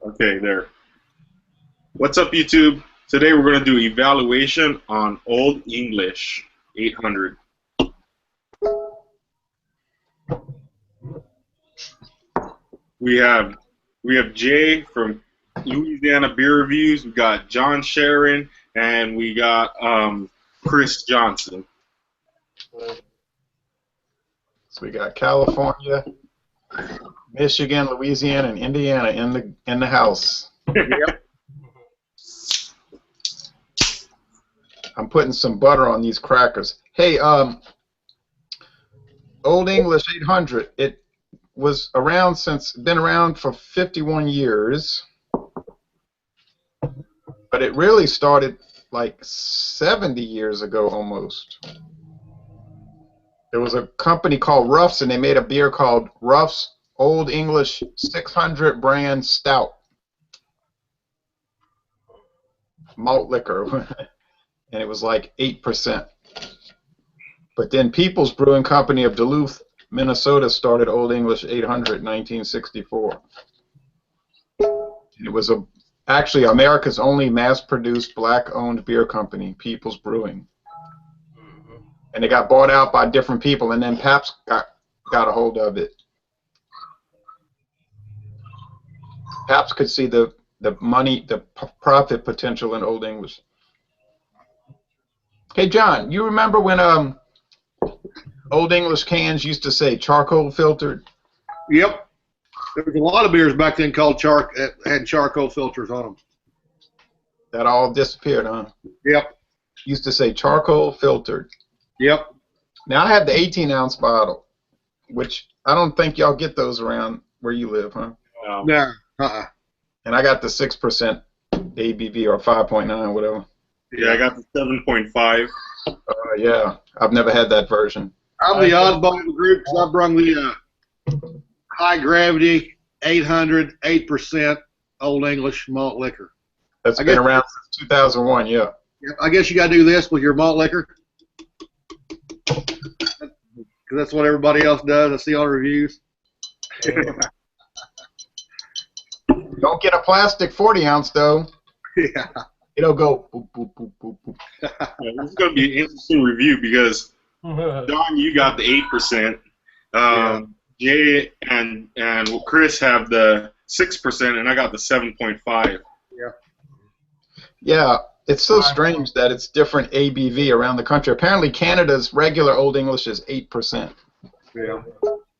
Okay, there. What's up, YouTube? Today we're going to do evaluation on Old English 800. We have Jay from Louisiana Beer Reviews. We got John Sharon, and we got Chris Johnson. So we got California, Michigan, Louisiana, and Indiana in the house. Yep. I'm putting some butter on these crackers. Hey, Old English 800. It was been around for 51 years, but it really started like 70 years ago almost. There was a company called Ruff's, and they made a beer called Ruff's Old English 600 brand stout malt liquor, and it was like 8%. But then People's Brewing Company of Duluth, Minnesota started Old English 800 in 1964. It was actually America's only mass-produced black-owned beer company, People's Brewing. And it got bought out by different people, and then Pabst got a hold of it. Pabst could see the money, the profit potential in Old English. Hey, John, you remember when Old English cans used to say charcoal filtered? Yep. There was a lot of beers back then called had charcoal filters on them. That all disappeared, huh? Yep. Used to say charcoal filtered. Yep. Now I have the 18-ounce bottle, which I don't think y'all get those around where you live, huh? No. And I got the 6% ABV or 5.9, whatever. Yeah, I got the 7.5. Yeah, I've never had that version. I'm the oddball of the group because I brung the high gravity 800 8% Old English malt liquor. That's been around since 2001, yeah. I guess you got to do this with your malt liquor. Because that's what everybody else does. I see all the reviews. Don't get a plastic 40-ounce, though. Yeah. It'll go boop, boop, boop, boop, boop. Yeah, this is going to be an interesting review because, Don, you got the 8%. Jay and Chris have the 6%, and I got the 7.5. Yeah. Yeah, it's so strange that it's different ABV around the country. Apparently, Canada's regular Old English is 8%. Yeah.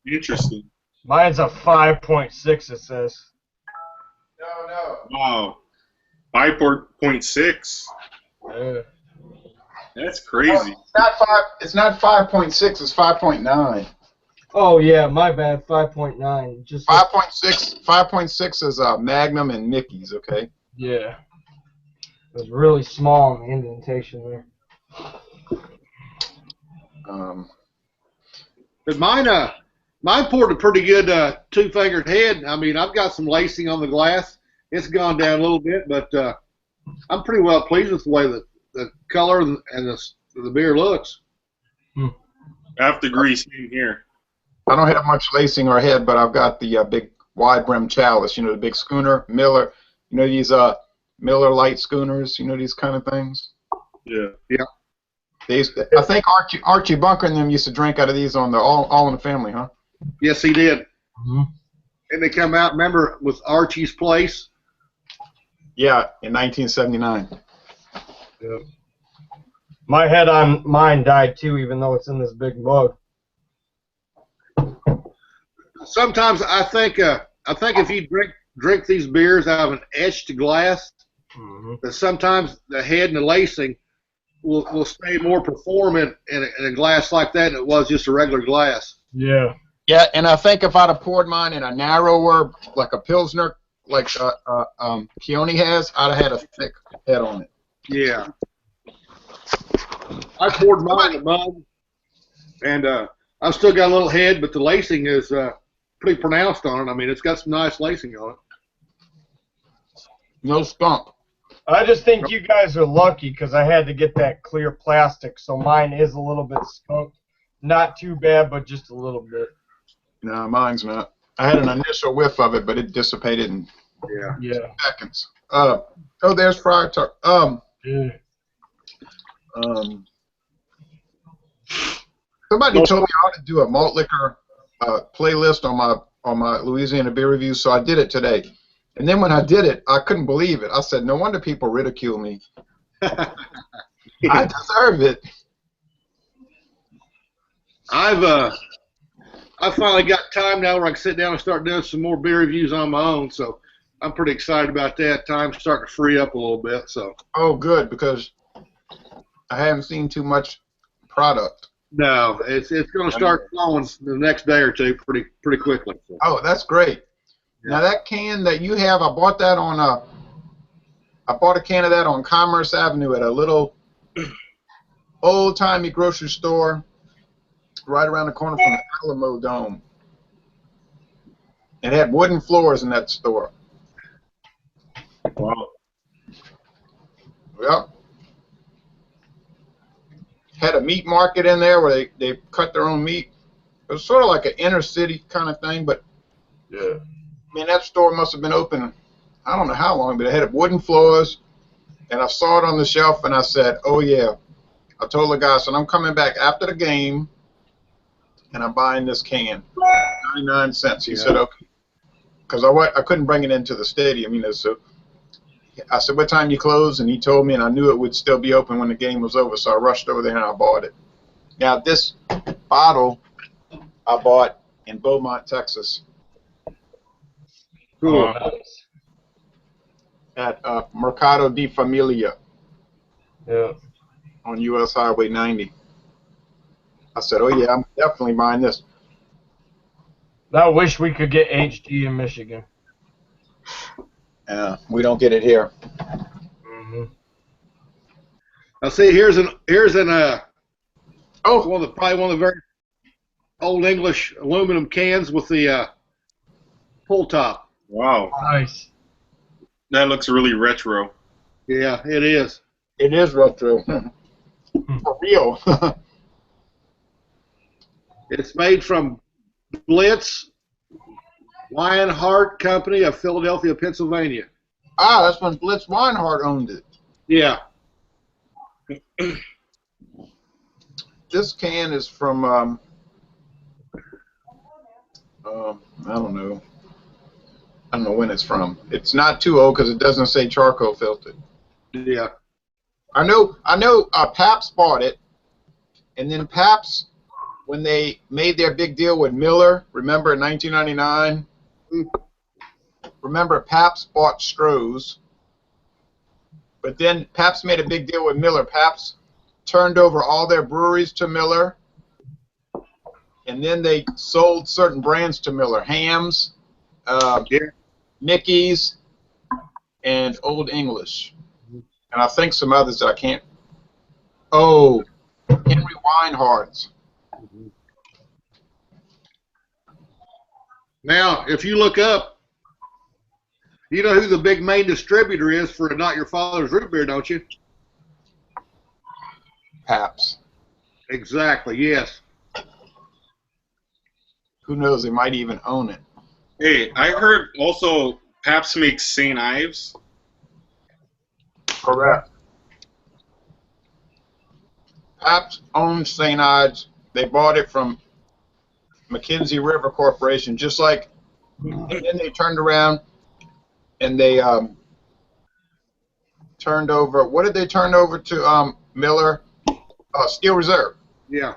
Interesting. Mine's a 5.6, it says. No. Wow. 5.6. That's crazy. It's not 5.6. It's 5.9. Oh yeah, my bad. 5.9. Just 5.6. 5.6 is Magnum and Mickey's. Okay. Yeah. It was really small in the indentation there. But mine poured a pretty good two-fingered head. I mean, I've got some lacing on the glass. It's gone down a little bit, but I'm pretty well pleased with the way the color and the beer looks. I have to agree. Same here. I don't have much lacing or head, but I've got the big wide brim chalice. You know, the big schooner Miller. You know these Miller light schooners. You know these kind of things. Yeah. Yeah. I think Archie Bunker and them used to drink out of these on the All in the Family, huh? Yes, he did. Mm-hmm. And they come out, remember, with Archie's Place? Yeah, in 1979. Yeah. My head on mine died too, even though it's in this big mug. Sometimes I think if you drink these beers out of an etched glass, that sometimes the head and the lacing will stay more performant in a glass like that than it was just a regular glass. Yeah. Yeah, and I think if I'd have poured mine in a narrower, like a Pilsner, like Keone has, I'd have had a thick head on it. Yeah. I poured mine in a mug, and I've still got a little head, but the lacing is pretty pronounced on it. I mean, it's got some nice lacing on it. No skunk. I just think you guys are lucky because I had to get that clear plastic, so mine is a little bit skunked. not too bad, but just a little bit. No, mine's not. I had an initial whiff of it, but it dissipated in seconds. Oh, there's Friar Tuck. Somebody told me I ought to do a malt liquor playlist on my Louisiana beer reviews, so I did it today. And then when I did it, I couldn't believe it. I said, no wonder people ridicule me. I deserve it. I finally got time now where I can sit down and start doing some more beer reviews on my own, so I'm pretty excited about that. Time's starting to free up a little bit. So. Oh, good, because I haven't seen too much product. No, it's going to start flowing the next day or two pretty quickly. So. Oh, that's great. Yeah. Now that can that you have, I bought a can of that on Commerce Avenue at a little old-timey grocery store right around the corner from the Alamo Dome. It had wooden floors in that store. Wow. Yep. Had a meat market in there where they cut their own meat. It was sort of like an inner city kind of thing, but yeah. I mean, that store must have been open, I don't know how long, but it had wooden floors, and I saw it on the shelf, and I said, oh, yeah. I told the guy, I said, I'm coming back after the game, and I'm buying this can. 99 cents. He said, okay. Because I couldn't bring it into the stadium, you know, so I said, what time you close? And he told me, and I knew it would still be open when the game was over, so I rushed over there and I bought it. Now, this bottle I bought in Beaumont, Texas. Cool. At Mercado de Familia. Yeah. On U.S. Highway 90. I said, oh, yeah, I'm definitely buying this. I wish we could get HD in Michigan. Yeah, we don't get it here. Mm-hmm. Now, see, here's one of the very old English aluminum cans with the pull top. Wow. Nice. That looks really retro. Yeah, it is. It is retro. For real. It's made from Blitz Weinhardt Company of Philadelphia, Pennsylvania. Ah, that's when Blitz Weinhardt owned it. Yeah. This can is from, I don't know. I don't know when it's from. It's not too old because it doesn't say charcoal filtered. Yeah. I know. Pabst bought it, and then Pabst, when they made their big deal with Miller, remember in 1999? Remember Pabst bought Stroh's, but then Pabst made a big deal with Miller. Pabst turned over all their breweries to Miller, and then they sold certain brands to Miller. Hamm's, Mickey's, and Old English. And I think some others that I can't. Oh, Henry Weinhardt's. Now, if you look up, you know who the big main distributor is for Not Your Father's Root Beer, don't you? Pabst. Exactly, yes. Who knows? They might even own it. Hey, I heard also Pabst makes St. Ives. Correct. Pabst owns St. Ives. They bought it from Mackenzie River Corporation, just like, and then they turned around and they turned over, what did they turn over to Miller? Steel Reserve. Yeah.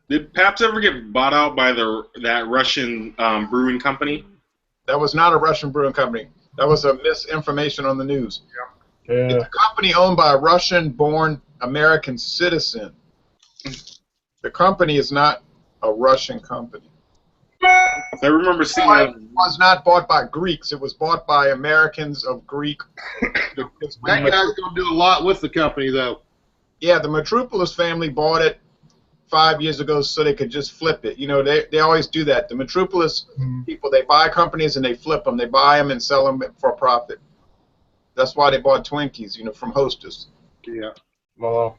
Did Pabst ever get bought out by that Russian brewing company? That was not a Russian brewing company. That was a misinformation on the news. Yeah. It's a company owned by a Russian-born American citizen. The company is not a Russian company. I remember seeing that. It was not bought by Greeks. It was bought by Americans of Greek. That guy's going to do a lot with the company, though. Yeah, the Metropolis family bought it 5 years ago so they could just flip it. You know, they always do that. The Metropolis people, they buy companies and they flip them. They buy them and sell them for profit. That's why they bought Twinkies, you know, from Hostess. Yeah. Well.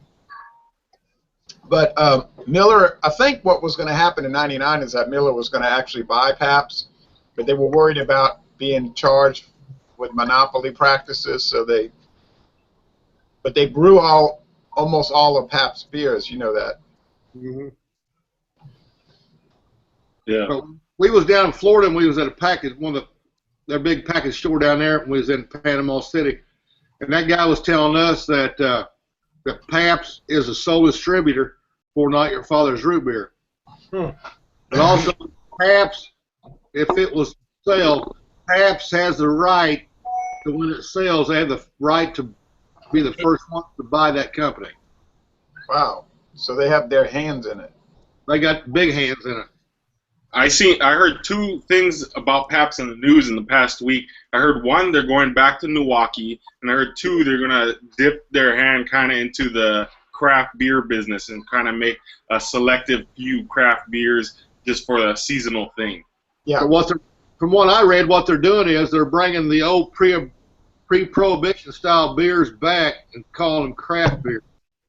But Miller, I think what was going to happen in '99 is that Miller was going to actually buy Pabst, but they were worried about being charged with monopoly practices, so but they brew almost all of Pabst beers. You know that. Mm-hmm. Yeah. But we was down in Florida and we was at a package, one of their big package store down there. And we was in Panama City, and that guy was telling us that that Pabst is a sole distributor for Not Your Father's Root Beer. But also, Pabst, if it was sale, Pabst has the right to, when it sells, they have the right to be the first one to buy that company. Wow. So they have their hands in it. They got big hands in it. I heard two things about Pabst in the news in the past week. I heard one, they're going back to Milwaukee, and I heard two, they're gonna dip their hand kind of into the craft beer business and kind of make a selective few craft beers just for a seasonal thing. Yeah. From what I read, what they're doing is they're bringing the old pre-prohibition style beers back and calling them craft beer.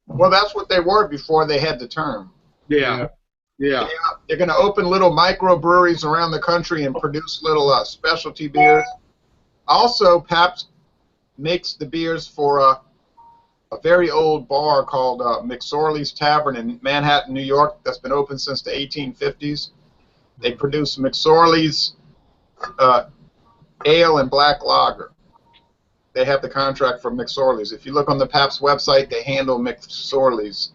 Well, that's what they were before they had the term. Yeah. They're going to open little microbreweries around the country and produce little specialty beers. Also, Pabst makes the beers for a very old bar called McSorley's Tavern in Manhattan, New York, that's been open since the 1850s. They produce McSorley's ale and black lager. They have the contract for McSorley's. If you look on the Pabst website, they handle McSorley's.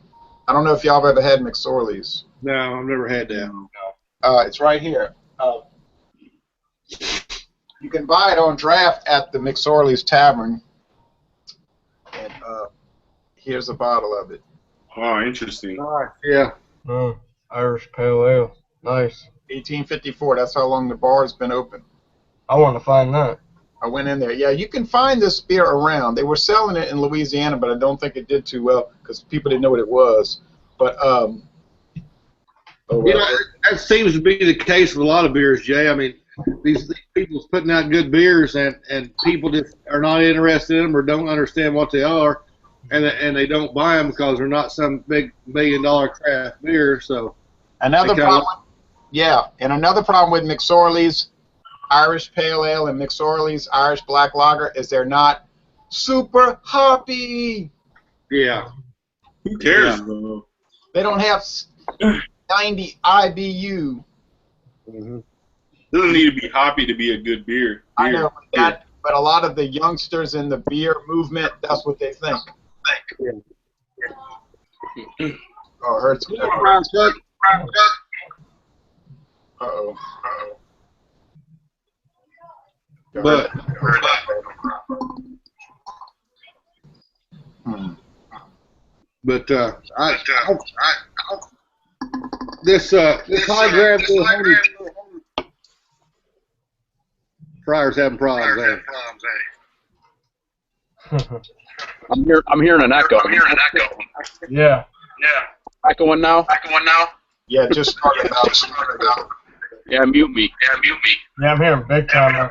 I don't know if y'all have ever had McSorley's. No, I've never had that. It's right here. You can buy it on draft at the McSorley's Tavern. And here's a bottle of it. Oh, interesting. Yeah. Irish Pale Ale. Nice. 1854. That's how long the bar's been open. I want to find that. I went in there. Yeah, you can find this beer around. They were selling it in Louisiana, but I don't think it did too well because people didn't know what it was. But that seems to be the case with a lot of beers, Jay. I mean, these people's putting out good beers, and people just are not interested in them or don't understand what they are, and they don't buy them because they're not some big $1 million craft beer. So another problem with McSorley's Irish Pale Ale and McSorley's Irish Black Lager is they're not super hoppy. Yeah. Who cares, bro? They don't have 90 IBU. Mm-hmm. Doesn't need to be hoppy to be a good beer. I know that, but a lot of the youngsters in the beer movement, that's what they think. Yeah. Oh, it hurts. Uh-oh. But this high grab Friar's having problems there. I'm hearing an echo. Yeah. Echoing now? Yeah, just started out. Yeah, mute me. Yeah, I'm hearing big time.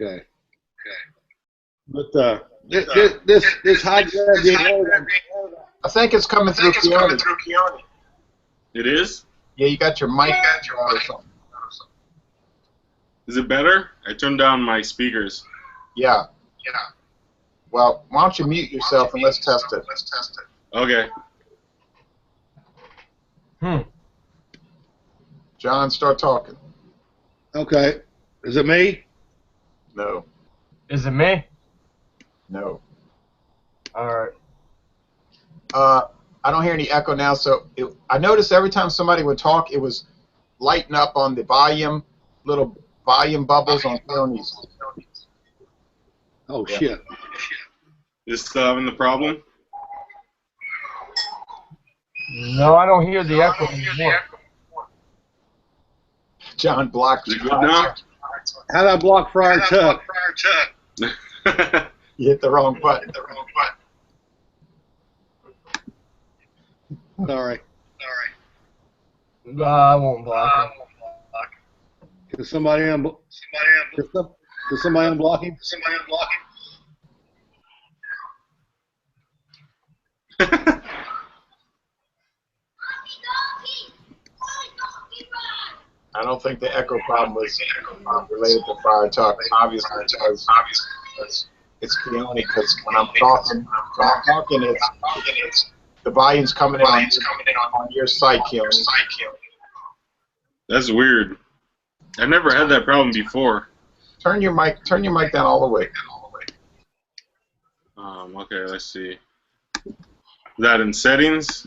Okay. But this high grab, I think it's coming through Keone. It is? Yeah, you got your mic or something. Is it better? I turned down my speakers. Yeah. Well, why don't you mute yourself and let's test it. Okay. John, start talking. Okay. Is it me? No. Is it me? No. All right. I don't hear any echo now, so I noticed every time somebody would talk, it was lighting up on the volume, little volume bubbles on Keone's. Oh, shit. Is still having the problem? No, I don't hear the echo anymore. John blocked Is it good now? How did I block Friar Tuck? You hit the wrong button. Sorry. I won't block him. Can somebody unblock him? I don't think the echo problem was related to Fire Talk, obviously, because it's Keone. Because when I'm talking, it's the volume's coming in on your side, Keone. That's weird. I've never had that problem before. Turn your mic down all the way. Okay, let's see. Is that in settings?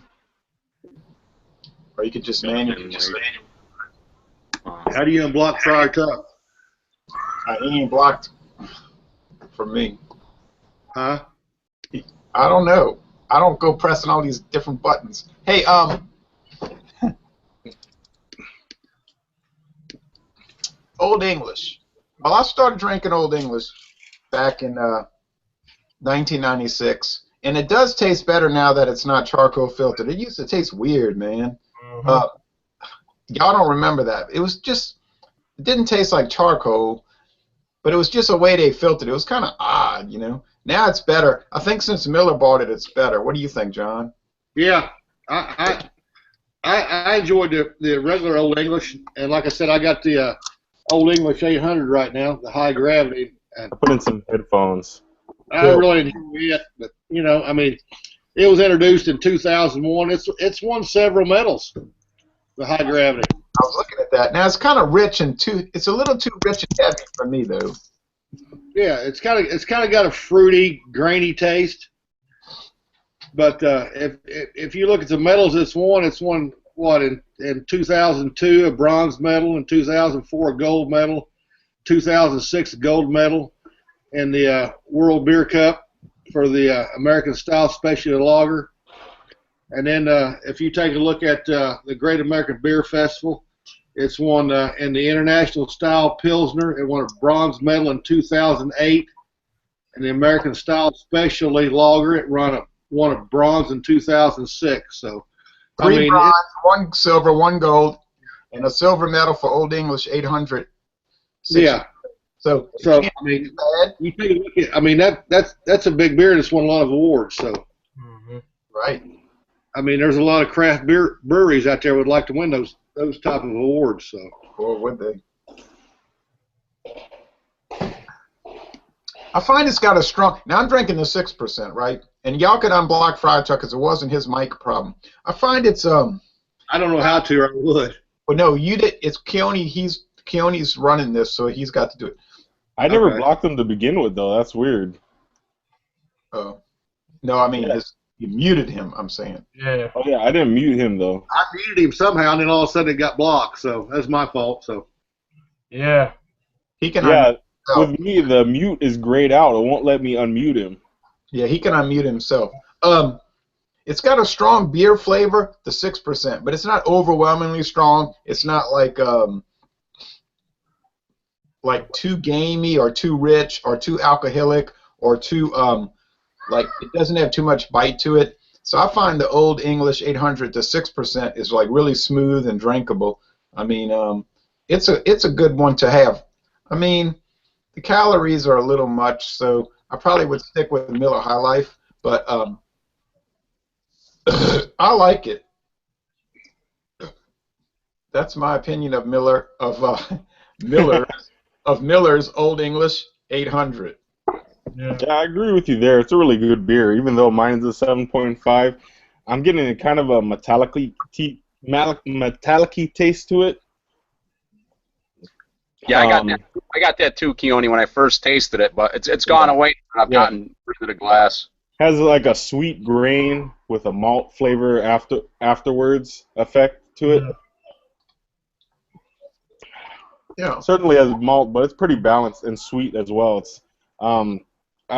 Or you could just manually. How do you unblock Fire Talk? He ain't blocked for me. Huh? I don't know. I don't go pressing all these different buttons. Hey, Old English. Well, I started drinking Old English back in 1996, and it does taste better now that it's not charcoal filtered. It used to taste weird, man. Y'all don't remember that. It didn't taste like charcoal, but it was just a way they filtered it. It was kind of odd, you know. Now it's better. I think since Miller bought it, it's better. What do you think, John? Yeah, I enjoyed the regular Old English, and like I said, I got the Old English 800 right now, the high gravity. And I put in some headphones. I really enjoy it, but you know, I mean, it was introduced in 2001. It's won several medals. The high gravity. I was looking at that. Now it's kind of rich and it's a little too rich and heavy for me though. Yeah, it's kind of got a fruity, grainy taste. But if you look at the medals it's won what in 2002 a bronze medal, in 2004 a gold medal, 2006 a gold medal, in the World Beer Cup for the American Style Specialty Lager. And then if you take a look at the Great American Beer Festival, it's won in the International Style Pilsner. It won a bronze medal in 2008. And the American Style Specialty Lager, it won a bronze in 2006. So, Three bronze, one silver, one gold, and a silver medal for Old English 800. Yeah. So I mean, you take a look at. I mean, that's a big beer that's won a lot of awards. So. Right. I mean, there's a lot of craft breweries out there would like to win those type of awards. So. Or would they? I find it's got a strong. Now I'm drinking the 6%, right? And y'all could unblock Fire Talk because it wasn't his mic problem. I find it's I don't know how to, or I would. Well, no, you did. It's Keone. Keone's running this, so he's got to do it. I never blocked him to begin with, though. That's weird. Oh. No, I mean, you muted him, I'm saying. Yeah. Oh, yeah, I didn't mute him, though. I muted him somehow, and then all of a sudden it got blocked, so that's my fault. So. Yeah. He can. Yeah, with me, the mute is grayed out. It won't let me unmute him. Yeah, he can unmute himself. It's got a strong beer flavor, the 6%, but it's not overwhelmingly strong. It's not like too gamey or too rich or too alcoholic or too it doesn't have too much bite to it. So I find the Old English 800 to 6% is like really smooth and drinkable. I mean, it's a good one to have. I mean, the calories are a little much, so I probably would stick with Miller High Life, but I like it. That's my opinion of Miller's Old English 800. Yeah, I agree with you there. It's a really good beer, even though mine's a 7.5. I'm getting a kind of a metallic-y taste to it. Yeah, I got that too, Keone, when I first tasted it, but it's gone away. I've gotten rid of the glass. Has like a sweet grain with a malt flavor afterwards effect to it. Yeah. Certainly has malt, but it's pretty balanced and sweet as well. It's I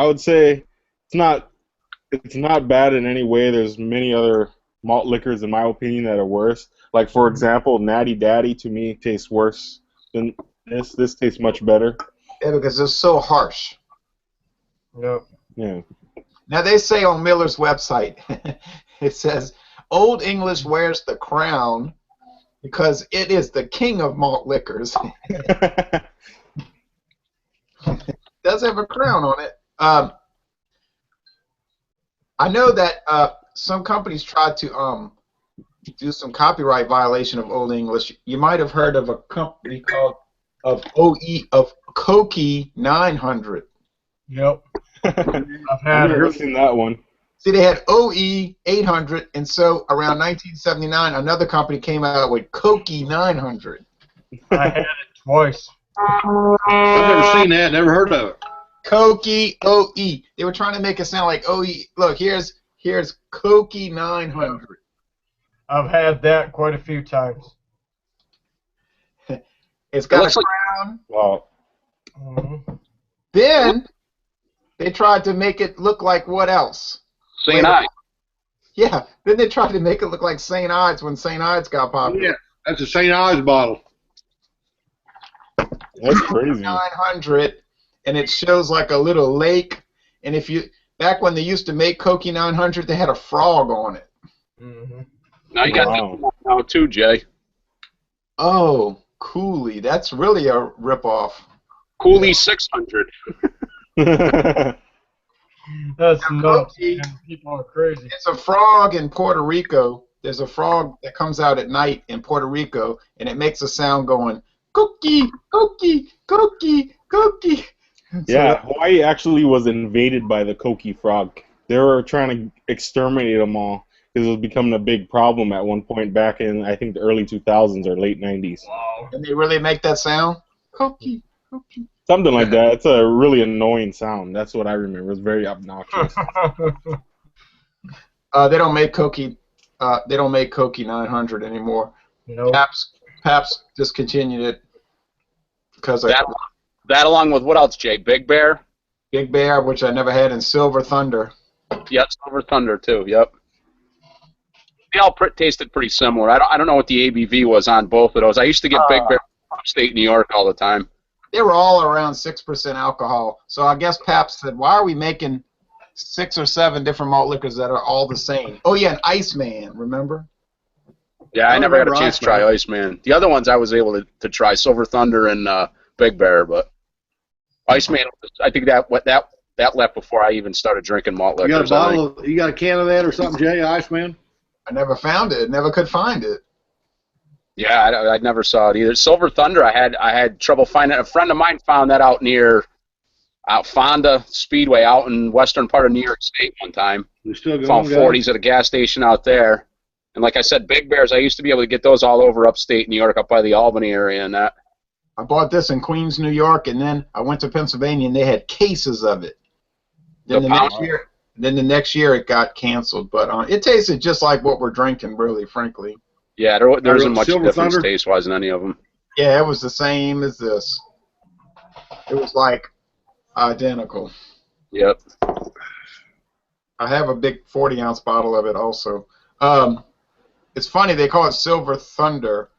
would say it's not bad in any way. There's many other malt liquors, in my opinion, that are worse. Like, for example, Natty Daddy to me tastes worse than this. This tastes much better. Yeah, because it's so harsh. Yep. Yeah. Now they say on Miller's website, it says Old English wears the crown because it is the king of malt liquors. It does have a crown on it. I know that some companies tried to do some copyright violation of Old English. You might have heard of a company called Koki 900. Yep. I've I've had never it. seen that one. See, they had OE 800, and so around 1979, another company came out with Koki 900. I had it twice. I've never seen that. Never heard of it. Koki OE. They were trying to make it sound like OE. Look, here's Koki 900. I've had that quite a few times. It's got looks a like- crown. Wow. Mhm. Then they tried to make it look like what else? St. Ives. Yeah. Then they tried to make it look like St. Ives when St. Ives got popular. Yeah, that's a St. Ives bottle. That's crazy. 900, and it shows like a little lake. And if you back when they used to make Koki 900, they had a frog on it. Mhm. Now you got Wow. that now too, Jay. Oh, Cooley. That's really a ripoff. Cooley 600. That's Now, nuts. Koki- Man. People are crazy. It's a frog in Puerto Rico. There's a frog that comes out at night in Puerto Rico, and it makes a sound going, Koki, Koki, Koki, Koki. Yeah, Hawaii actually was invaded by the Koki frog. They were trying to exterminate them all because it was becoming a big problem at one point back in, I think, the early 2000s or late 90s. Wow. And they really make that sound? Koki, Koki. Something like that. It's a really annoying sound. That's what I remember. It's very obnoxious. They don't make Koki. They don't make Koki 900 anymore. Nope. Pabst discontinued it because of That along with what else, Jay? Big Bear? Big Bear, which I never had, and Silver Thunder. Yep, Silver Thunder too. Yep. They all tasted pretty similar. I don't know what the ABV was on both of those. I used to get Big Bear from upstate New York all the time. They were all around 6% alcohol. So I guess Pabst said, why are we making 6 or 7 different malt liquors that are all the same? Oh, yeah, and Iceman, remember? Yeah, I never had a remember chance to try Iceman. The other ones I was able to try, Silver Thunder and Big Bear, but Iceman, I think that left before I even started drinking malt You got a liquors. I think. bottle of, you got a can of that or something, Jay, Iceman? I never found it. Never could find it. Yeah, I never saw it either. Silver Thunder, I had trouble finding it. A friend of mine found that out Fonda Speedway out in western part of New York State one time. You still going, Found guys? 40s at a gas station out there. And like I said, Big Bears, I used to be able to get those all over upstate New York, up by the Albany area and that. I bought this in Queens, New York, and then I went to Pennsylvania, and they had cases of it. Then the next year it got canceled. But it tasted just like what we're drinking, really, frankly. Yeah, there wasn't much Silver difference Thunder? taste-wise in any of them. Yeah, it was the same as this. It was like identical. Yep. I have a big 40-ounce bottle of it also. It's funny, they call it Silver Thunder.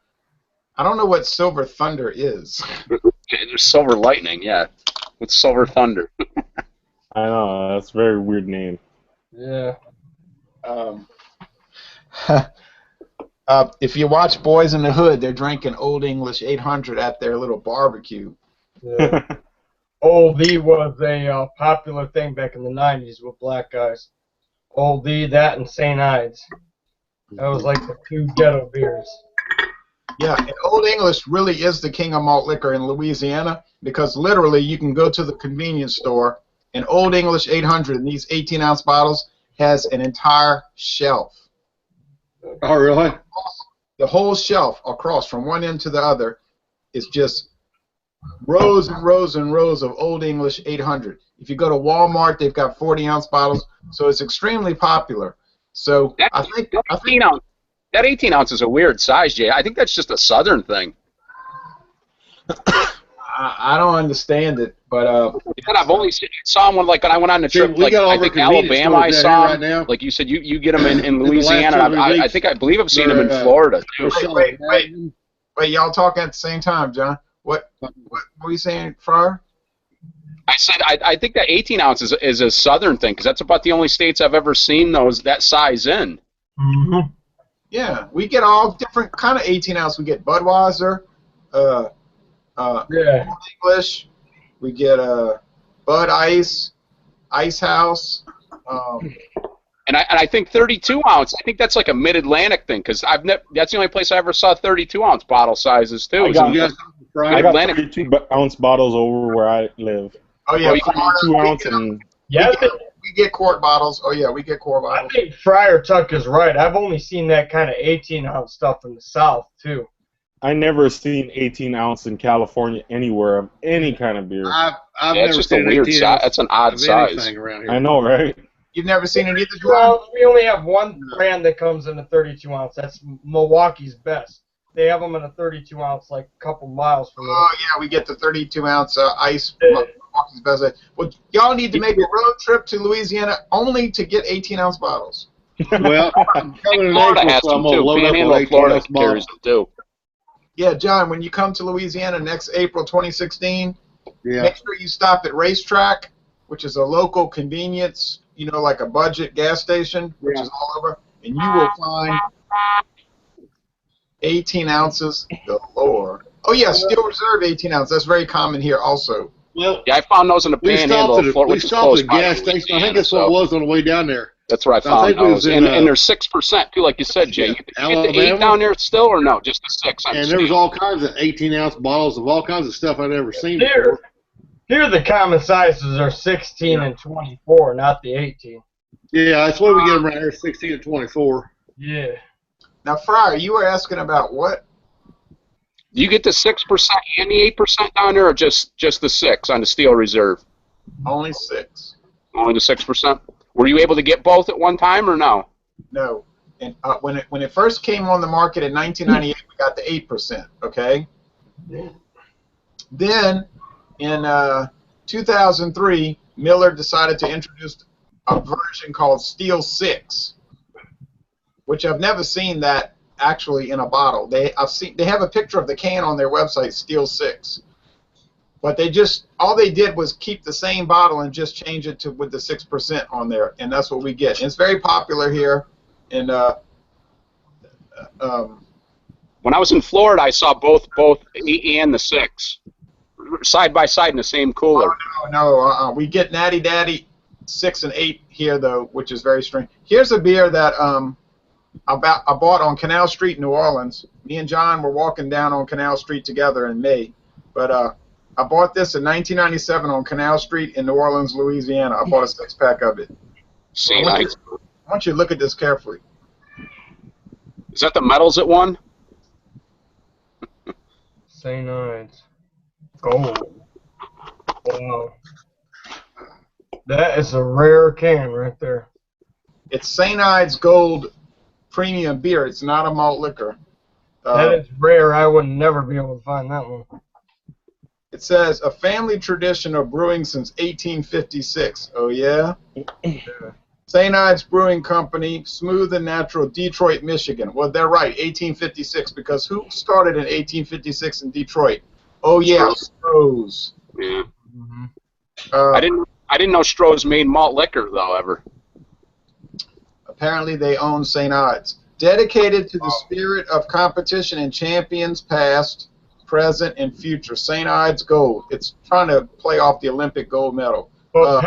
I don't know what Silver Thunder is. There's Silver Lightning, yeah. With Silver Thunder. I know, that's a very weird name. Yeah. If you watch Boys in the Hood, they're drinking Old English 800 at their little barbecue. Yeah. Old E was a popular thing back in the 90s with black guys. Old E, that, and St. Ives. That was like the 2 ghetto beers. Yeah, and Old English really is the king of malt liquor in Louisiana because literally you can go to the convenience store and Old English 800 in these 18-ounce bottles has an entire shelf. Oh, really? The whole shelf across from one end to the other is just rows and rows and rows of Old English 800. If you go to Walmart, they've got 40-ounce bottles, so it's extremely popular. So I think That 18 ounce is a weird size, Jay. I think that's just a southern thing. I don't understand it, but And I've only saw one like when I went on the See, trip. we Like got all I our think convenience Alabama, I stores saw down here 'em. right now. Like you said, you get them in the last Louisiana. 2 And I weeks, believe I've seen them in they're, Florida too. They're Wait. selling wait, y'all talking at the same time, John. What were you saying, Friar? I said I think that 18 ounce is a southern thing because that's about the only states I've ever seen that size in. Mm-hmm. Yeah, we get all different kind of 18-ounce. We get Budweiser, Yeah. English. We get Bud Ice, Ice House. And I think 32 ounce. I think that's like a mid-Atlantic thing because that's the only place I ever saw 32 ounce bottle sizes too. I got Mid-Atlantic. 32 ounce bottles over where I live. Oh yeah, 2 ounce and. Yeah, we get quart bottles. Oh yeah, we get quart I bottles. think Friar Tuck is right. I've only seen that kind of 18-ounce stuff in the South too. I never seen 18 ounce in California anywhere of any kind of beer. I've Yeah, never it's just a seen weird 18 size. That's an odd of size. anything around here. I know, right? You've never seen it either, John? Well, we only have one brand that comes in a 32-ounce. That's Milwaukee's Best. They have them in a 32-ounce, like a couple miles from here. Oh yeah, we get the 32-ounce ice. Milwaukee's Best. Well, y'all need to make a road trip to Louisiana only to get 18-ounce bottles. Well, I'm coming in Florida April, has so I'm them gonna too. load up Panhandle, on 18 Florida ounce carries bottles. them too. Yeah, John, when you come to Louisiana next April 2016, Yeah. make sure you stop at Racetrack, which is a local convenience, like a budget gas station, which is all over, and you will find 18 ounces galore. Oh yeah, Steel Reserve 18 ounce. That's very common here also. Well, Yeah, I found those in the we Panhandle, stopped at Florida, we which is stopped close at a by gas to station. I think Louisiana, that's what so it was on the way down there. that's where I I found think it was those. in, And they're 6% too, like you said, Jay. You get the Alabama. 8 down there still, or no? Just the 6. And there was all kinds of 18-ounce bottles of all kinds of stuff I'd never seen before. Here the common sizes are 16 and 24, not the 18. Yeah, that's what we get them right here, 16 and 24. Yeah. Now, Fryer, you were asking about what? Do you get the 6% and the 8% down there, or just the 6 on the Steel Reserve? Only 6. Only the 6%. Were you able to get both at one time, or no? No. And when it first came on the market in 1998, we got the 8%. Okay. Then in 2003, Miller decided to introduce a version called Steel 6, which I've never seen that actually in a bottle. They have a picture of the can on their website, Steel 6. But all they did was keep the same bottle and just change it with the 6% on there, and that's what we get. And it's very popular here. And when I was in Florida, I saw both 8 and the 6 side by side in the same cooler. No. We get Natty Daddy 6 and 8 here though, which is very strange. Here's a beer that I bought on Canal Street, New Orleans. Me and John were walking down on Canal Street together in May, but I bought this in 1997 on Canal Street in New Orleans, Louisiana. I bought a 6-pack of it. See, I want you to look at this carefully. Is that the medals it won? St. Ides. Gold. Wow. That is a rare can right there. It's St. Ides Gold Premium Beer. It's not a malt liquor. That is rare. I would never be able to find that one. It says, a family tradition of brewing since 1856. Oh, yeah? St. Ides Brewing Company, Smooth and Natural, Detroit, Michigan. Well, they're right, 1856, because who started in 1856 in Detroit? Oh, yeah, Stroh's. Yeah. Mm-hmm. I didn't know Stroh's made malt liquor, though, ever. Apparently, they own St. Ides. Dedicated to the spirit of competition and champions past, present, and future. St. Ides Gold. It's trying to play off the Olympic gold medal. But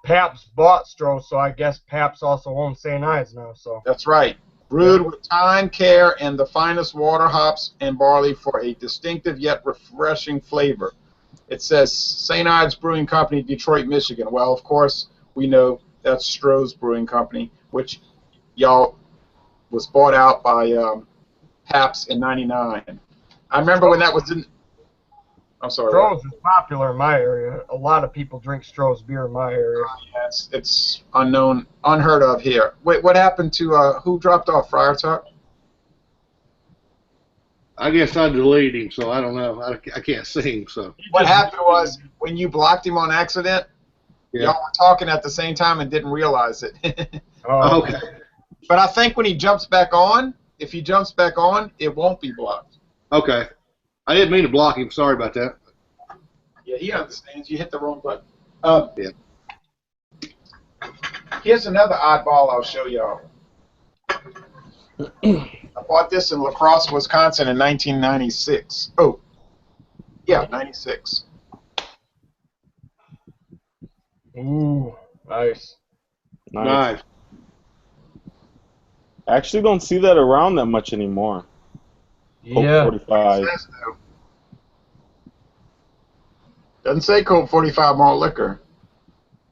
Pabst bought Stroh, so I guess Pabst also owns St. Ides now. So That's right. Brewed with time, care, and the finest water, hops, and barley for a distinctive yet refreshing flavor. It says St. Ides Brewing Company, Detroit, Michigan. Well, of course, we know that's Stroh's Brewing Company, which y'all was bought out by Pabst in '99. I remember when that was in. I'm sorry. Stroh's is popular in my area. A lot of people drink Stroh's beer in my area. Yeah, it's unknown, unheard of here. Wait, what happened to who dropped off? Friar Tuck? I guess I deleted him, so I don't know. I can't see him, so. What happened was when you blocked him on accident, y'all were talking at the same time and didn't realize it. Oh, Okay. But I think when he jumps back on, if he jumps back on, it won't be blocked. Okay. I didn't mean to block him. Sorry about that. Yeah, he understands. You hit the wrong button. Yeah. Here's another oddball I'll show y'all. I bought this in La Crosse, Wisconsin in 1996. Oh, yeah, 96. ooh, nice. Nice. I actually don't see that around that much anymore. Coke Yeah. 45. It says so. Doesn't say Coke 45 malt liquor.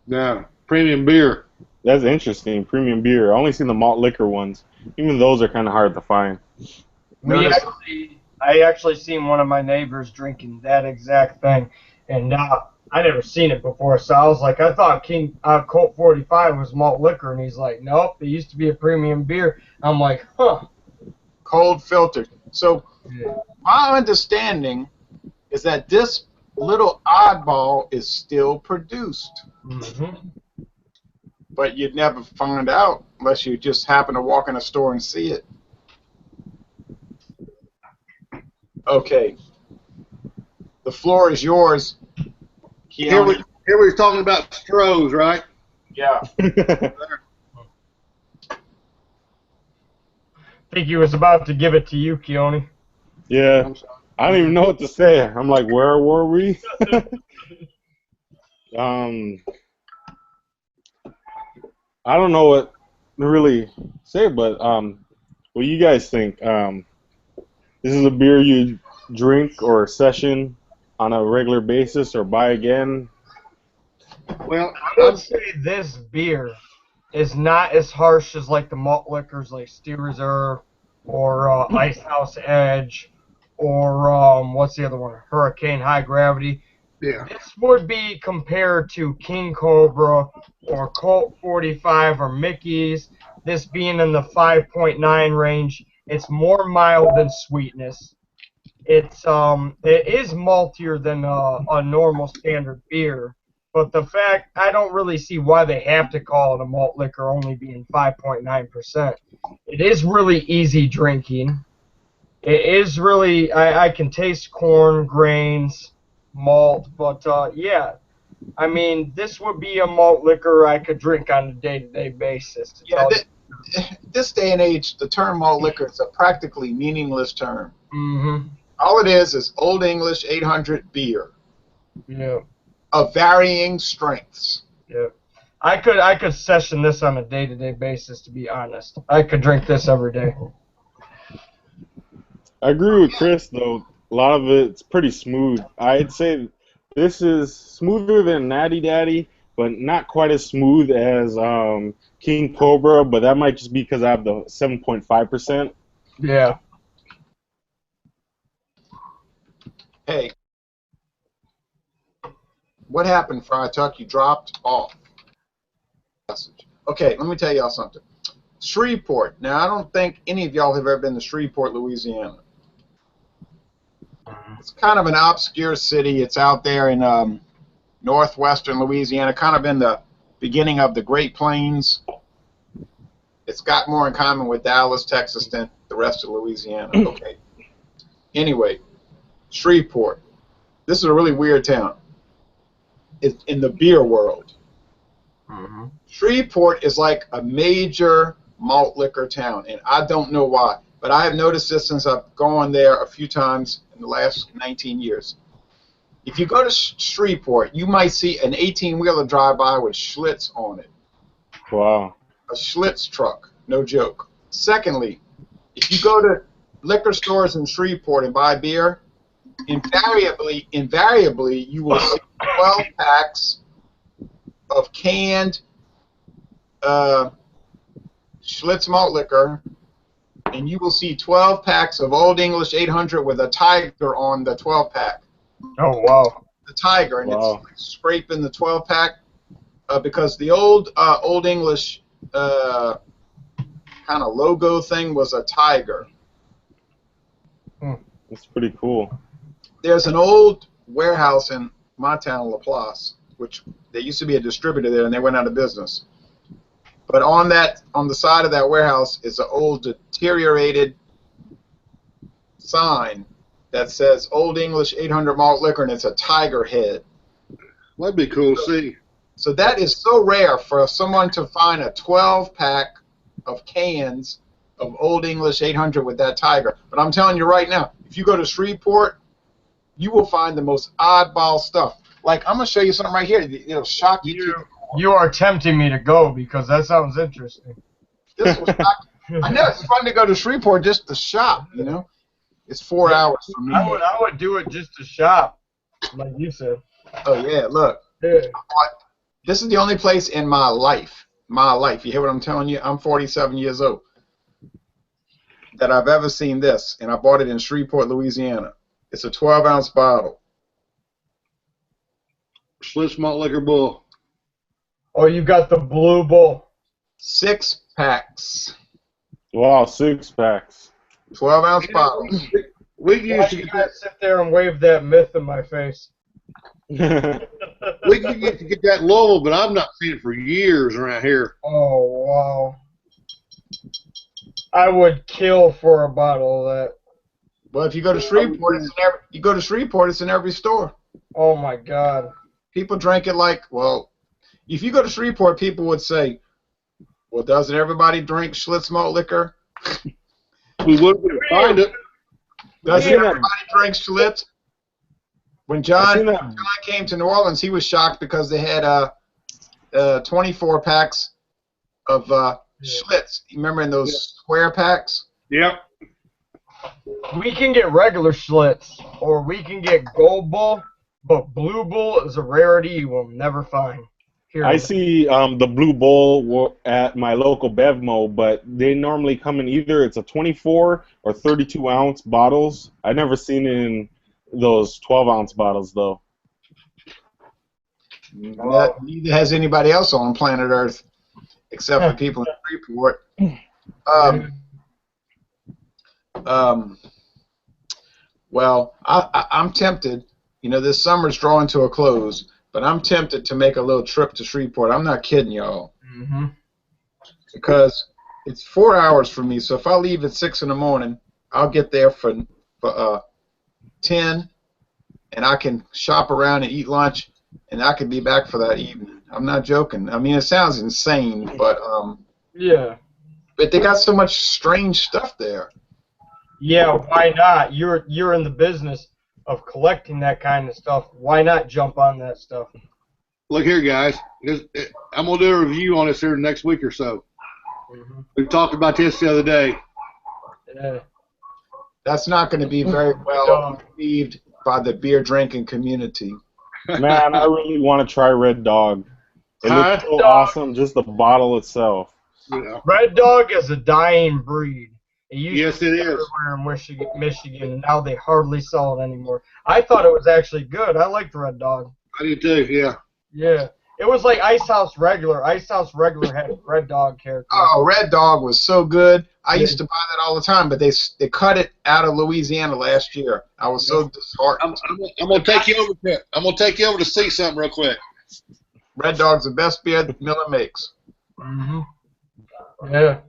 No, premium beer. That's interesting. Premium beer. I only seen the malt liquor ones. Even those are kind of hard to find. Notice- I actually seen one of my neighbors drinking that exact thing, and I never seen it before, so I was like, I thought Colt 45 was malt liquor, and he's like, nope, it used to be a premium beer. I'm like, huh. Cold filtered. So Yeah. my understanding is that this little oddball is still produced, Mm-hmm. but you'd never find out unless you just happen to walk in a store and see it. Okay. The floor is yours. Here Keone. we was talking about Strohs, right? Yeah. I think he was about to give it to you, Keone. Yeah. I'm sorry. I don't even know what to say. I'm like, where were we? I don't know what to really say, but what do you guys think? This is a beer you drink or session on a regular basis or buy again? Well, I would say this beer is not as harsh as like the malt liquors like Steel Reserve or Ice House Edge or what's the other one? Hurricane High Gravity. yeah. This would be compared to King Cobra or Colt 45 or Mickey's. This being in the 5.9 range, it's more mild than sweetness. It is maltier than a normal standard beer, but the fact I don't really see why they have to call it a malt liquor, only being 5.9%. It is really easy drinking. It is really I can taste corn, grains, malt, but yeah, I mean this would be a malt liquor I could drink on a day-to-day basis. Yeah. This day and age, the term malt liquor is a practically meaningless term. Mm-hmm. All it is Old English 800 beer Yeah. of varying strengths. Yeah. I could session this on a day-to-day basis, to be honest. I could drink this every day. I agree with Chris, though. A lot of it's pretty smooth. I'd say this is smoother than Natty Daddy, but not quite as smooth as King Cobra, but that might just be because I have the 7.5%. Yeah. Hey, what happened, Fried Tuck? You dropped off. Okay, let me tell y'all something. Shreveport. Now, I don't think any of y'all have ever been to Shreveport, Louisiana. It's kind of an obscure city. It's out there in northwestern Louisiana, kind of in the beginning of the Great Plains. It's got more in common with Dallas, Texas than the rest of Louisiana. Okay. Anyway, Shreveport. This is a really weird town. It's in the beer world. Mm-hmm. Shreveport is like a major malt liquor town, and I don't know why, but I have noticed this since I've gone there a few times in the last 19 years. If you go to Shreveport, you might see an 18-wheeler drive by with Schlitz on it. Wow. A Schlitz truck, no joke. Secondly, if you go to liquor stores in Shreveport and buy beer, invariably you will see 12 packs of canned Schlitz malt liquor, and you will see 12 packs of Old English 800 with a tiger on the 12-pack. Oh, wow. The tiger, and Wow. it's like scraping the 12-pack because the Old English kind of logo thing was a tiger. That's pretty cool. There's an old warehouse in my town, Laplace, which there used to be a distributor there, and they went out of business. But on the side of that warehouse is an old deteriorated sign that says Old English 800 malt liquor, and it's a tiger head. That'd be cool to see. So that is so rare for someone to find a 12-pack of cans of Old English 800 with that tiger. But I'm telling you right now, if you go to Shreveport, you will find the most oddball stuff. Like, I'm going to show you something right here. It'll shock you. You are tempting me to go because that sounds interesting. This will shock you. I know it's fun to go to Shreveport just to shop. You know, it's 4 hours for me. I would do it just to shop, like you said. Oh yeah, look. Yeah. This is the only place in my life. You hear what I'm telling you? I'm 47 years old. That I've ever seen this, and I bought it in Shreveport, Louisiana. It's a 12-ounce bottle. Schlitz Malt Liquor Bull. Oh, you got the Blue Bull. 6 packs. Wow, 6 packs. 12-ounce bottles. We Why used to you get guys that. sit there and wave that myth in my face? We used to get that in Louisville, but I've not seen it for years around here. Oh, wow. I would kill for a bottle of that. Well, if you go to Shreveport, it's in every store. Oh, my God. People drink it like, well, if you go to Shreveport, people would say, well, doesn't everybody drink Schlitz malt liquor? We wouldn't find it. Doesn't everybody drink Schlitz? When John that. came to New Orleans, he was shocked because they had 24 packs of Schlitz. You remember in those square packs? Yep. We can get regular Schlitz, or we can get Gold Bull, but Blue Bull is a rarity you will never find. Here. I see the Blue Bull at my local Bevmo, but they normally come in either it's a 24 or 32 ounce bottles. I've never seen it in those 12-ounce bottles though. Neither has anybody else on planet Earth, except for people in Freeport. Well, I'm tempted. You know, this summer's drawing to a close, but I'm tempted to make a little trip to Shreveport. I'm not kidding y'all. Mm-hmm. Because it's 4 hours for me, so if I leave at 6 in the morning, I'll get there for 10, and I can shop around and eat lunch, and I can be back for that evening. I'm not joking. I mean, it sounds insane, but Yeah. but they got so much strange stuff there. Yeah, why not? You're in the business of collecting that kind of stuff. Why not jump on that stuff? Look here, guys. I'm going to do a review on this here next week or so. Mm-hmm. We talked about this the other day. Yeah. That's not going to be very well received by the beer drinking community. Man, I really want to try Red Dog. It looks so awesome, just the bottle itself. Yeah. Red Dog is a dying breed. It used Yes, to be it is. everywhere in Michigan, and now they hardly sell it anymore. I thought it was actually good. I liked Red Dog. I do too, yeah. Yeah. It was like Ice House Regular. Ice House Regular had a Red Dog character. Oh, Red Dog was so good. I used to buy that all the time, but they cut it out of Louisiana last year. I was so disheartened. I'm gonna take you over to. I'm gonna take you over to see something real quick. Red Dog's the best beer that Miller makes. Mm-hmm. Yeah.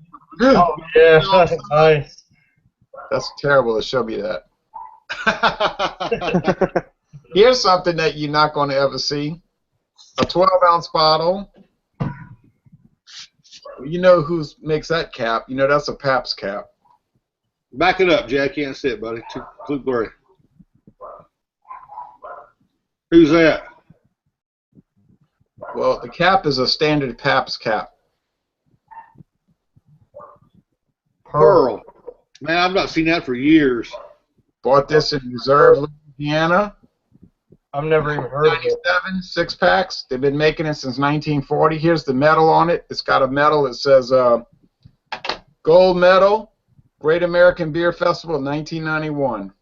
Oh, yeah. Nice. That's terrible to show me that. Here's something that you're not going to ever see. A 12-ounce bottle. You know who makes that cap. You know that's a Pabst cap. Back it up, Jack. Can't see it, buddy. Too blurry. Who's that? Well, the cap is a standard Pabst cap. Pearl. Man, I've not seen that for years. Bought this in Reserve, Louisiana. I've never even heard of it. 97 6-packs. They've been making it since 1940. Here's the medal on it. It's got a medal that says Gold Medal, Great American Beer Festival, 1991.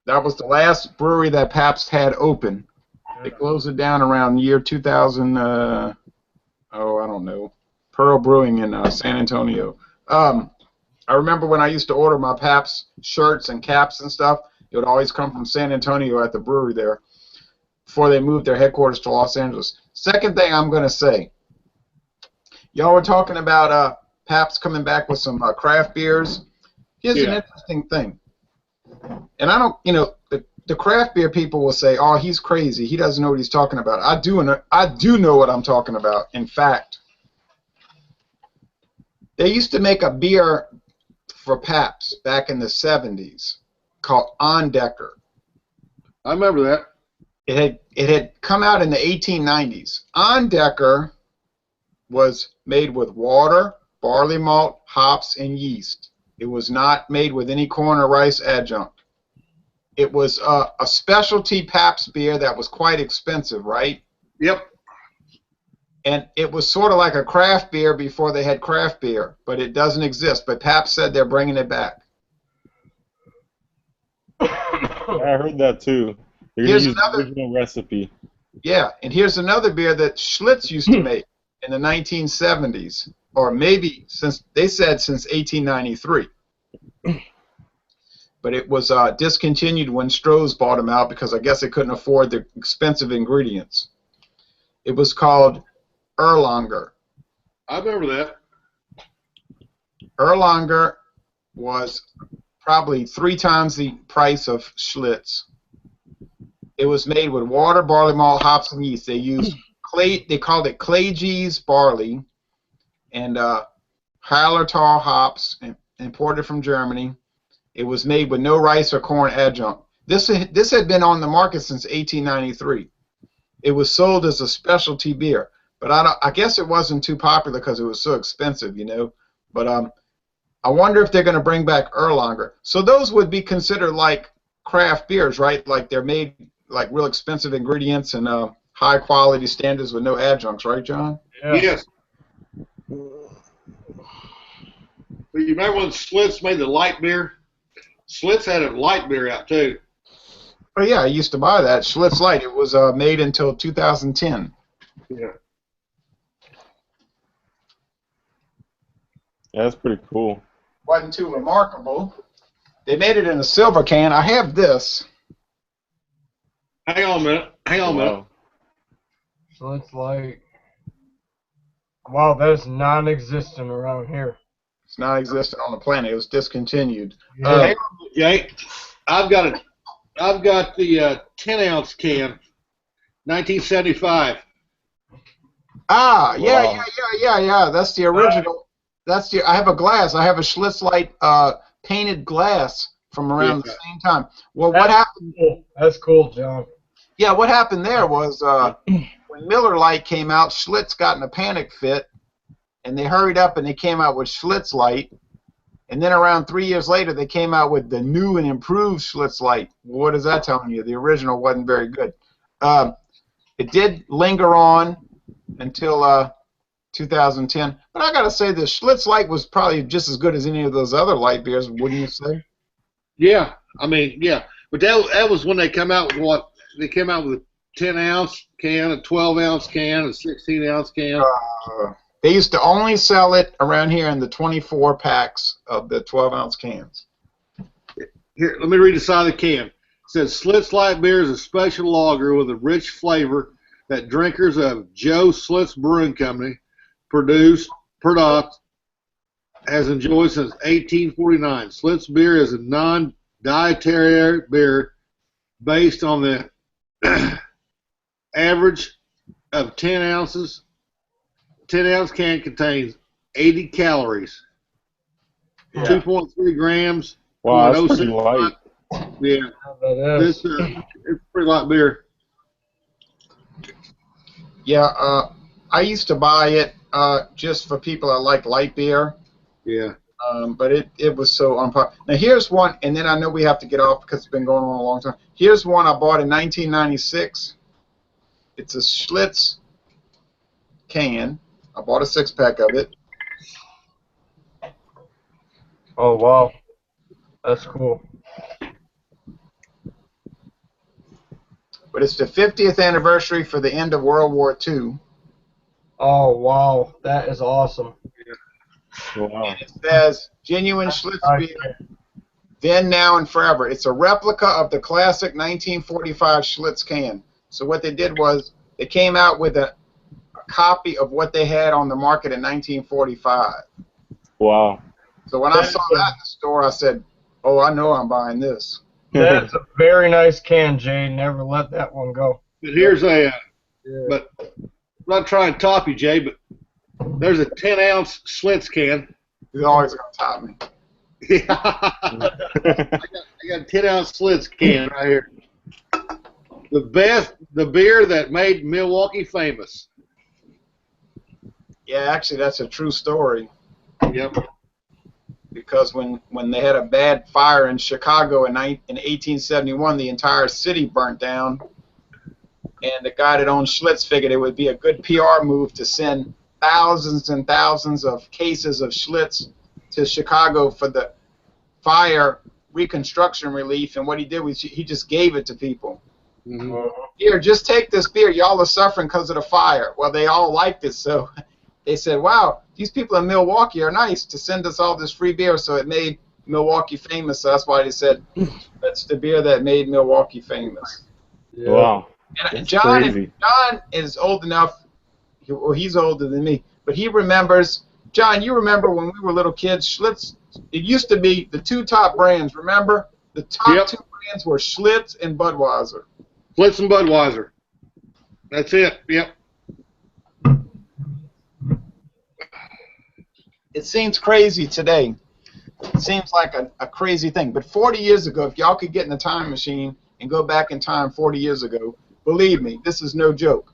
That was the last brewery that Pabst had open. They closed it down around the year 2000. I don't know. Pearl Brewing in San Antonio. I remember when I used to order my Pabst shirts and caps and stuff, it would always come from San Antonio at the brewery there before they moved their headquarters to Los Angeles. Second thing I'm going to say, y'all were talking about Pabst coming back with some craft beers. Here's an interesting thing. And I don't, the craft beer people will say, oh, he's crazy. He doesn't know what he's talking about. I do know what I'm talking about. In fact, they used to make a beer for Pabst back in the 70s called Ondecker. I remember that. It had come out in the 1890s. Ondecker was made with water, barley malt, hops, and yeast. It was not made with any corn or rice adjunct. It was a specialty Pabst beer that was quite expensive, right? Yep. And it was sort of like a craft beer before they had craft beer, but it doesn't exist. But Pabst said they're bringing it back. I heard that too. They're going to use the original recipe. Yeah, and here's another beer that Schlitz used to make in the 1970s, or maybe since 1893. But it was discontinued when Stroh's bought them out because I guess they couldn't afford the expensive ingredients. It was called Erlanger. I remember that. Erlanger was probably 3 times the price of Schlitz. It was made with water, barley malt, hops, and yeast. They used clay. They called it Claygees barley and Hallertau hops, imported from Germany. It was made with no rice or corn adjunct. This had been on the market since 1893. It was sold as a specialty beer, but I guess it wasn't too popular because it was so expensive, you know. But I wonder if they're going to bring back Erlanger. So those would be considered like craft beers, right? Like they're made like real expensive ingredients and high quality standards with no adjuncts, right, John? Yeah. Yes. But you remember when Schlitz made the light beer? Schlitz had a light beer out too. Oh yeah, I used to buy that Schlitz Light. It was made until 2010. Yeah. Yeah, that's pretty cool. Wasn't too remarkable. They made it in a silver can. I have this. Hang on a minute. Wow. So it's like, wow, that's non-existent around here. It's not existent on the planet. It was discontinued. Hang on, Jay. I've got the 10-ounce can, 1975. Yeah. That's the original. I have a glass. I have a Schlitz Light painted glass from around the same time. Well, what happened? Cool. That's cool, John. Yeah, what happened there was when Miller Lite came out, Schlitz got in a panic fit, and they hurried up and they came out with Schlitz Light. And then around 3 years later, they came out with the new and improved Schlitz Light. What is that telling you? The original wasn't very good. It did linger on until 2010. But I got to say, the Schlitz Light was probably just as good as any of those other light beers, wouldn't you say? Yeah, I mean, yeah. But that was when they come out with what? They came out with a 10-ounce can, a 12-ounce can, a 16-ounce can. They used to only sell it around here in the 24 packs of the 12-ounce cans. Here, let me read the side of the can. It says, Schlitz Light Beer is a special lager with a rich flavor that drinkers of Joe Schlitz Brewing Company product has enjoyed since 1849. Schlitz beer is a non-dietary beer based on the average of 10 ounces. 10-ounce can contains 80 calories, 2.3 grams. Wow, that's pretty light. Yeah, it's pretty light beer. Yeah, I used to buy it just for people that like light beer. Yeah. But it was so unpopular. Now here's one, and then I know we have to get off because it's been going on a long time. Here's one I bought in 1996. It's a Schlitz can. I bought a 6-pack of it. Oh, wow. That's cool. But it's the 50th anniversary for the end of World War II. Oh, wow. That is awesome. Wow. And it says, genuine Schlitz beer, then, now, and forever. It's a replica of the classic 1945 Schlitz can. So what they did was they came out with a copy of what they had on the market in 1945. Wow. So when I saw that in the store, I said, oh, I know I'm buying this. That's a very nice can, Jay. Never let that one go. But here's but I'm not trying to top you, Jay, but there's a 10-ounce Schlitz can. He's always going to top me. Yeah. I got a 10-ounce Schlitz can right here. The beer that made Milwaukee famous. Yeah, actually, that's a true story. Yep. Because when they had a bad fire in Chicago in 1871, the entire city burnt down, and the guy that owned Schlitz figured it would be a good PR move to send thousands and thousands of cases of Schlitz to Chicago for the fire reconstruction relief, and what he did was he just gave it to people. Mm-hmm. Here, just take this beer. Y'all are suffering because of the fire. Well, they all liked it, so they said, wow, these people in Milwaukee are nice to send us all this free beer, so it made Milwaukee famous. So that's why they said that's the beer that made Milwaukee famous. Yeah. Wow. And John is old enough, well, he's older than me, but he remembers, John, you remember when we were little kids, Schlitz, it used to be the two top brands, remember? The top two brands were Schlitz and Budweiser. Schlitz and Budweiser. That's it, yep. It seems crazy today. It seems like a crazy thing. But 40 years ago, if y'all could get in a time machine and go back in time 40 years ago, believe me, this is no joke.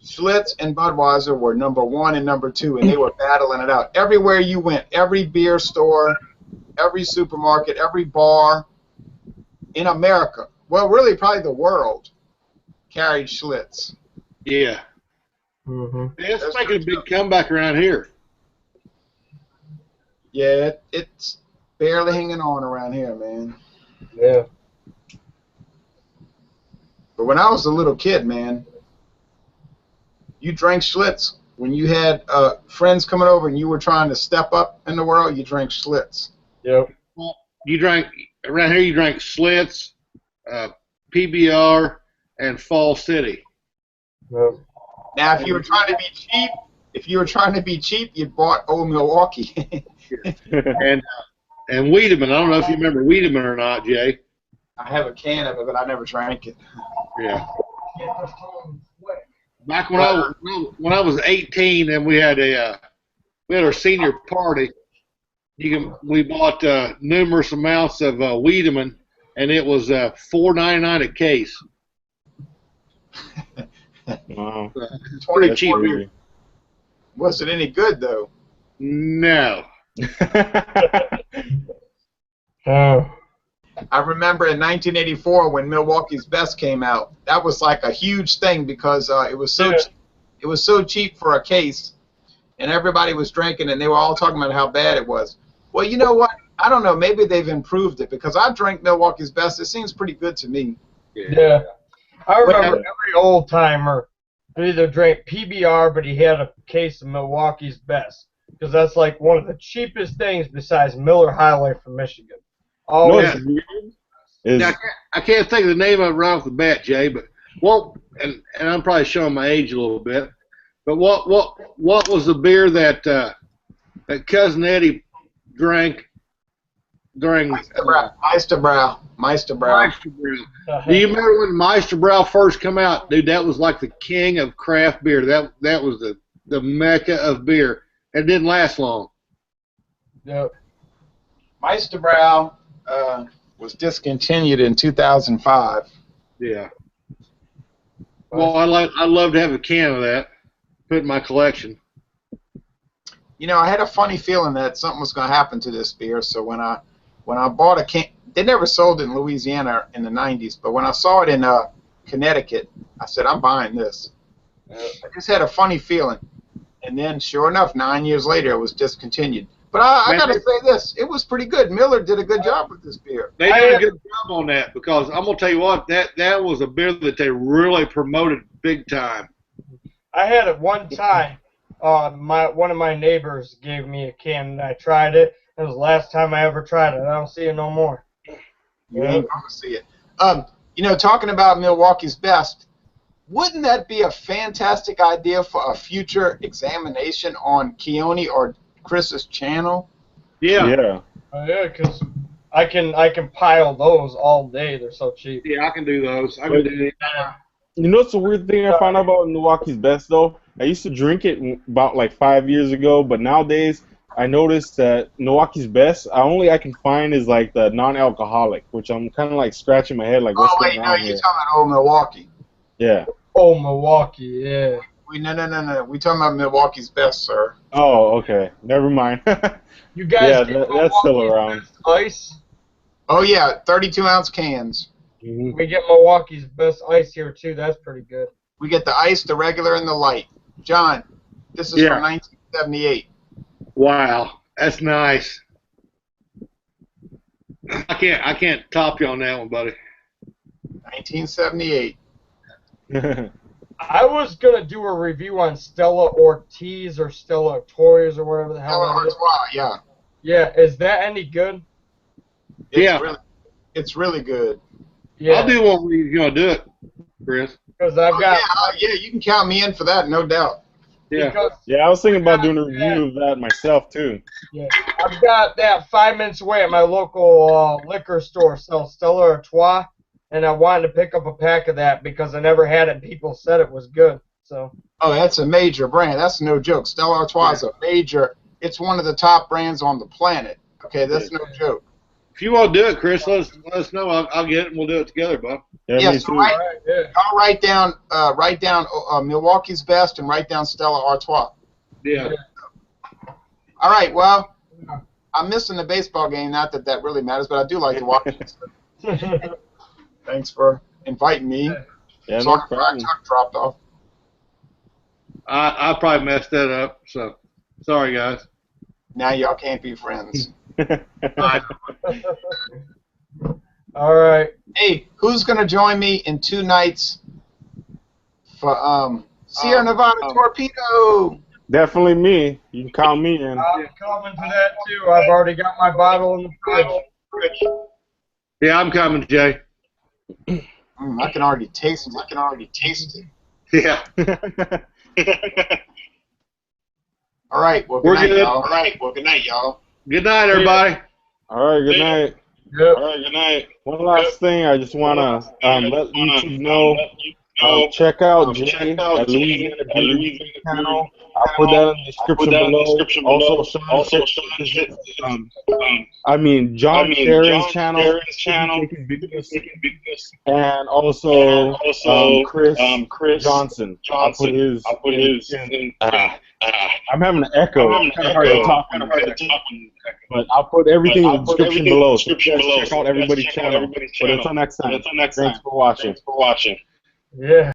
Schlitz and Budweiser were #1 and #2, and they were battling it out. Everywhere you went, every beer store, every supermarket, every bar in America, well, really probably the world, carried Schlitz. Yeah. Mm-hmm. Yeah, it's making a big comeback around here. Yeah, it's barely hanging on around here, man. Yeah. But when I was a little kid, man, you drank Schlitz. When you had friends coming over and you were trying to step up in the world, you drank Schlitz. Yep. Well, you drank, around here you drank Schlitz, PBR, and Fall City. Yep. Now, if you were trying to be cheap, you bought Old Milwaukee. And Wiedemann. I don't know if you remember Wiedemann or not, Jay. I have a can of it, but I never drank it. Yeah. Back when I was 18 and we had our senior party, we bought numerous amounts of Wiedemann, and it was $4.99 a case. Wow. Pretty cheap beer. Was it any good though? No. Oh. I remember in 1984 when Milwaukee's Best came out. That was like a huge thing because it was so cheap for a case, and everybody was drinking, and they were all talking about how bad it was. Well, you know what? I don't know. Maybe they've improved it because I drank Milwaukee's Best. It seems pretty good to me. Yeah. I remember every old timer who either drank PBR, but he had a case of Milwaukee's Best because that's like one of the cheapest things besides Miller High Life from Michigan. Oh, yeah. Now, I can't think of the name of it right off the bat, Jay, but and I'm probably showing my age a little bit, but what was the beer that Cousin Eddie drank during Meisterbrau. Do you remember when Meisterbrau first came out? Dude, that was like the king of craft beer. That was the mecca of beer. It didn't last long. Yep. Meisterbrau was discontinued in 2005. Yeah. Well, I'd love to have a can of that, put in my collection. You know, I had a funny feeling that something was going to happen to this beer. So when I bought a can, they never sold it in Louisiana in the 90s. But when I saw it in Connecticut, I said, I'm buying this. I just had a funny feeling. And then, sure enough, 9 years later, it was discontinued. But I got to say this. It was pretty good. Miller did a good job with this beer. They did a good job on that because I'm going to tell you what, that was a beer that they really promoted big time. I had it one time. One of my neighbors gave me a can, and I tried it. It was the last time I ever tried it. I don't see it no more. You ain't going to see it. You know, talking about Milwaukee's Best, wouldn't that be a fantastic idea for a future examination on Keone or Chris's channel? Yeah. Yeah. Yeah, because I can pile those all day. They're so cheap. Yeah, I can do those. I can do that. You know what's the weird thing I found out about Milwaukee's Best, though? I used to drink it about like 5 years ago, but nowadays I noticed that Milwaukee's Best, I can find is like the non-alcoholic, which I'm kind of like scratching my head like, what's going on here? You're talking about Old Milwaukee. Yeah. Oh, Milwaukee, yeah. No. We talking about Milwaukee's Best, sir. Oh, okay. Never mind. You guys Yeah, get that's still Milwaukee's around. Best Ice? Oh yeah, 32-ounce cans. Mhm. We get Milwaukee's Best Ice here too. That's pretty good. We get the ice, the regular, and the light. John, this is Yeah. from 1978. Wow, that's nice. I can't top you on that one, buddy. 1978. I was gonna do a review on Stella Ortiz or Stella Artois or whatever the hell that is. Wow, yeah. Yeah, is that any good? It's really good. Yeah, I'll do one when you do it, Chris. because I've got. Yeah, you can count me in for that, no doubt. Yeah. Because, Yeah, I was thinking about doing a review of that myself too. yeah, I've got that 5 minutes away at my local liquor store sells Stella Artois, and I wanted to pick up a pack of that because I never had it. People said it was good, so. Oh, that's a major brand. That's no joke. Stella Artois is a major. It's one of the top brands on the planet. Okay, that's no joke. If you want to do it, Chris, let us know. I'll get it and we'll do it together, bud. Yeah, Yeah, me so too. I'll write down Milwaukee's Best and write down Stella Artois. Yeah. All right, well, I'm missing the baseball game. Not that that really matters, but I do like to watch it. Thanks for inviting me. Yeah, no Sorry if my problem. tongue dropped off. I probably messed that up, so sorry, guys. Now y'all can't be friends. All right. Hey, who's gonna join me in 2 nights for Sierra Nevada Torpedo? Definitely me. You can count me in. I'm coming for that too. I've already got my bottle in the fridge. Yeah, I'm coming, Jay. I can already taste it. Yeah. All right. Well, We're good night, good. y'all. Good night, everybody. All right, good night. Yep. One last thing, I just want to let YouTube know, check out Jay at Louisiana Beer channel. I'll put that in the description below. Also, John Sharon's channel, and also Chris Johnson. I'll put his. I'm having an echo. It's kind of hard to talk on, but I'll put everything in the description below. So check out everybody's channel. But until next time, thanks for watching. Yeah.